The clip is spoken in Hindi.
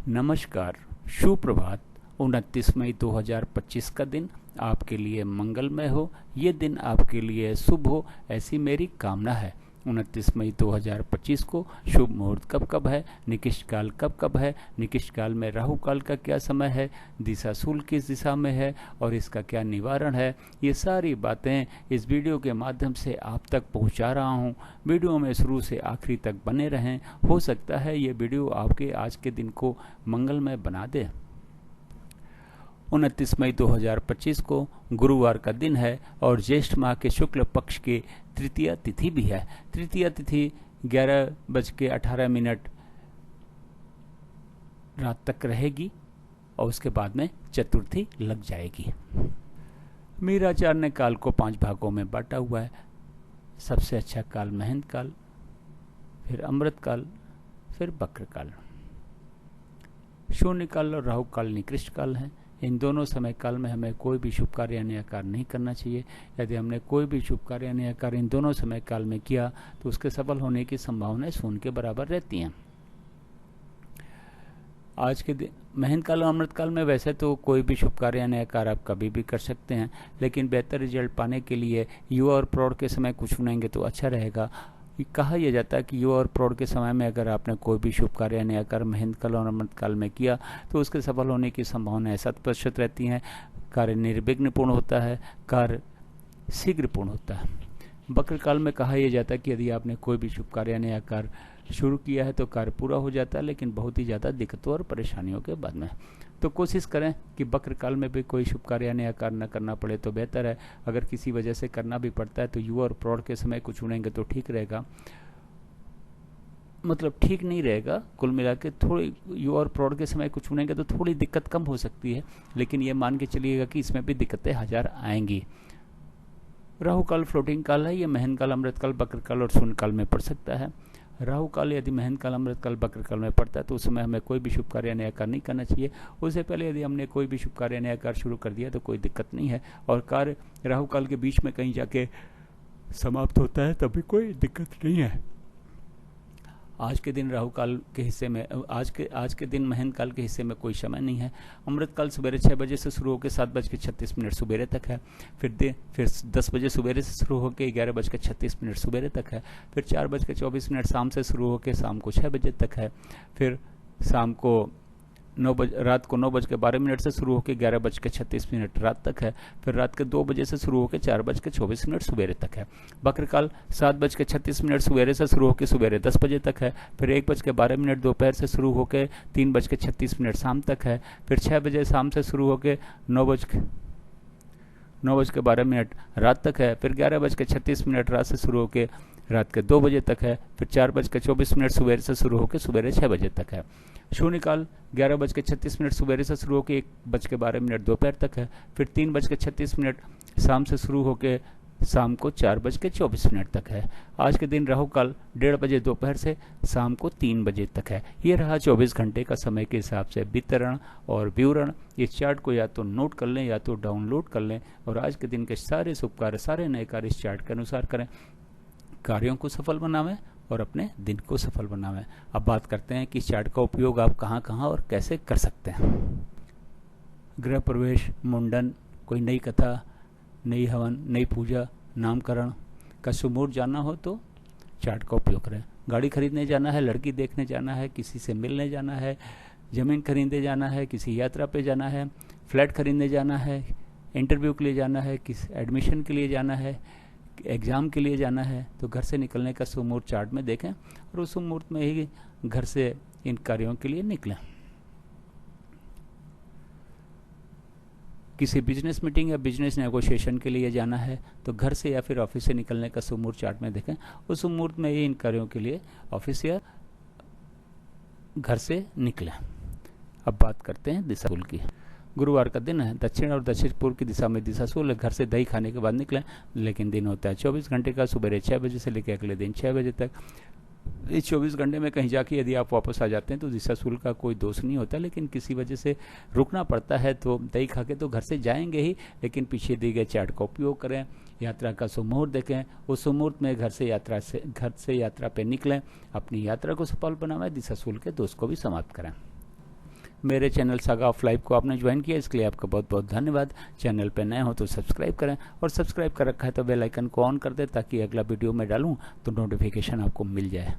नमस्कार, सुप्रभात। 29 मई 2025 का दिन आपके लिए मंगलमय हो, ये दिन आपके लिए शुभ हो, ऐसी मेरी कामना है। 29 मई 2025 को शुभ मुहूर्त कब है, निकिष्ट काल कब है, निकिष्ट काल में राहु काल का क्या समय है, दिशाशूल किस दिशा में है और इसका क्या निवारण है, ये सारी बातें इस वीडियो के माध्यम से आप तक पहुंचा रहा हूं। वीडियो में शुरू से आखिरी तक बने रहें, हो सकता है ये वीडियो आपके आज के दिन को मंगलमय बना दे। 29 मई 2025 को गुरुवार का दिन है और ज्येष्ठ माह के शुक्ल पक्ष की तृतीया तिथि भी है। तृतीया तिथि 11:18 रात तक रहेगी और उसके बाद में चतुर्थी लग जाएगी। मीराचार्य ने काल को 5 भागों में बांटा हुआ है। सबसे अच्छा काल महंत काल, फिर अमृत काल, फिर वक्र काल। शून्य काल और राहु काल निकृष्ट काल है। इन दोनों समय काल में हमें कोई भी शुभ कार्य यानी कार्य नहीं करना चाहिए। यदि हमने कोई भी शुभ कार्य यानी कार्य इन दोनों समय काल में किया तो उसके सफल होने की संभावनाएं शून्य के बराबर रहती हैं। आज के दिन महंत काल और अमृत काल में वैसे तो कोई भी शुभ कार्य यानी कार्य आप कभी भी कर सकते हैं, लेकिन बेहतर रिजल्ट पाने के लिए युवा और प्रौढ़ के समय कुछ चुनेंगे तो अच्छा रहेगा। कहा यह जाता है कि युवा और प्रौढ़ के समय में अगर आपने कोई भी शुभ कार्य यानी कार्य महंत काल और अमृत काल में किया तो उसके सफल होने की संभावनाएं 100% रहती हैं। कार्य निर्विघ्न पूर्ण होता है, कार्य शीघ्र पूर्ण होता है। वक्र काल में कहा यह जाता है कि यदि आपने कोई भी शुभ कार्य यानी कार्य शुरू किया है तो कार्य पूरा हो जाता है, लेकिन बहुत ही ज़्यादा दिक्कतों और परेशानियों के बाद में। तो कोशिश करें कि वक्र काल में भी कोई शुभ कार्य यानी कार्य न करना पड़े तो बेहतर है। अगर किसी वजह से करना भी पड़ता है तो युवा और प्रौढ़ के समय को चुनेंगे तो ठीक रहेगा। मतलब ठीक नहीं रहेगा, कुल मिला के थोड़ी युवा और प्रौढ़ के समय को चुनेंगे तो थोड़ी दिक्कत कम हो सकती है, लेकिन ये मान के चलिएगा कि इसमें भी दिक्कतें हजार आएंगी। राहु काल फ्लोटिंग काल है, ये महंत काल, अमृत काल, वक्र काल और शून्य काल में पड़ सकता है। राहु काल यदि महंत काल, अमृत काल, वक्र काल में पड़ता है तो उस समय हमें कोई भी शुभ कार्य नया कार्य नहीं करना चाहिए। उससे पहले यदि हमने कोई भी शुभ कार्य नया कार्य शुरू कर दिया तो कोई दिक्कत नहीं है, और कार्य राहु काल के बीच में कहीं जाके समाप्त होता है तभी कोई दिक्कत नहीं है। आज के दिन राहु काल के हिस्से में आज के दिन महंत काल के हिस्से में कोई समय नहीं है। अमृत काल सवेरे 6 बजे से शुरू होकर 7:36 सुबेरे तक है। फिर 10 बजे सुबेरे से शुरू होकर 11:36 सुबेरे तक है। फिर 4:24 शाम से शुरू होकर शाम को 6 बजे तक है। फिर शाम को रात को 9:12 से शुरू होकर 11:36 रात तक है। फिर रात के 2 बजे से शुरू होकर 4:24 सुबेरे तक है। वक्र काल 7:36 सुबेरे से शुरू होकर सुबेरे 10 बजे तक है। फिर 1:12 दोपहर से शुरू होकर 3:36 शाम तक है। फिर 6 बजे शाम से शुरू होकर 9:12 रात तक है। फिर 11:36 रात से शुरू होकर रात के 2 बजे तक है। फिर 4:24 सुबेरे से शुरू होकर सुबेरे 6 बजे तक है। शून्य काल 11:36 सुबेरे से शुरू होकर 1:12 दोपहर तक है। फिर 3:36 शाम से शुरू होकर शाम को 4:24 तक है। आज के दिन राहु काल 1:30 बजे दोपहर से शाम को 3 बजे तक है। ये रहा 24 घंटे का समय के हिसाब से वितरण और विवरण। इस चार्ट को या तो नोट कर लें या तो डाउनलोड कर लें और आज के दिन के सारे शुभ कार्य, सारे नए कार्य इस चार्ट के अनुसार करें। कार्यों को सफल बनावें और अपने दिन को सफल बनावें। अब बात करते हैं कि इस चार्ट का उपयोग आप कहाँ कहाँ और कैसे कर सकते हैं। गृह प्रवेश, मुंडन, कोई नई कथा, नई हवन, नई पूजा, नामकरण का शुभ मुहूर्त जानना हो तो चार्ट का उपयोग करें। गाड़ी खरीदने जाना है, लड़की देखने जाना है, किसी से मिलने जाना है, ज़मीन खरीदने जाना है, किसी यात्रा पे जाना है, फ्लैट खरीदने जाना है, इंटरव्यू के लिए जाना है, किस एडमिशन के लिए जाना है, एग्ज़ाम के लिए जाना है, तो घर से निकलने का शुभ मुहूर्त चार्ट में देखें और उस शुभ मुहूर्त में ही घर से इन कार्यों के लिए निकलें। किसी बिजनेस मीटिंग या बिजनेस नेगोशिएशन के लिए जाना है तो घर से या फिर ऑफिस से निकलने का शुभ मुहूर्त चार्ट में देखें। उस शुभ मुहूर्त में ही इन कार्यों के लिए ऑफिस या घर से निकलें। अब बात करते हैं दिशाशूल की। गुरुवार का दिन है, दक्षिण और दक्षिण पूर्व की दिशा में दिशाशूल है। घर से दही खाने के बाद निकलें, लेकिन दिन होता है 24 घंटे का, सुबह 6 बजे से लेकर अगले दिन 6 बजे तक। इस 24 घंटे में कहीं जाके यदि आप वापस आ जाते हैं तो दिशाशूल का कोई दोष नहीं होता, लेकिन किसी वजह से रुकना पड़ता है तो दही खा के तो घर से जाएंगे ही, लेकिन पीछे दिए गए चार्ट का उपयोग करें। यात्रा का शुभ मुहूर्त देखें, उस शुभ मुहूर्त में घर से यात्रा पे निकलें, अपनी यात्रा को सफल बनाएं, दिशाशूल के दोष को भी समाप्त करें। मेरे चैनल सागा ऑफ लाइफ को आपने ज्वाइन किया, इसके लिए आपका बहुत बहुत धन्यवाद। चैनल पर नए हो तो सब्सक्राइब करें, और सब्सक्राइब कर रखा है तो बेल आइकन को ऑन कर दें ताकि अगला वीडियो मैं डालूँ तो नोटिफिकेशन आपको मिल जाए।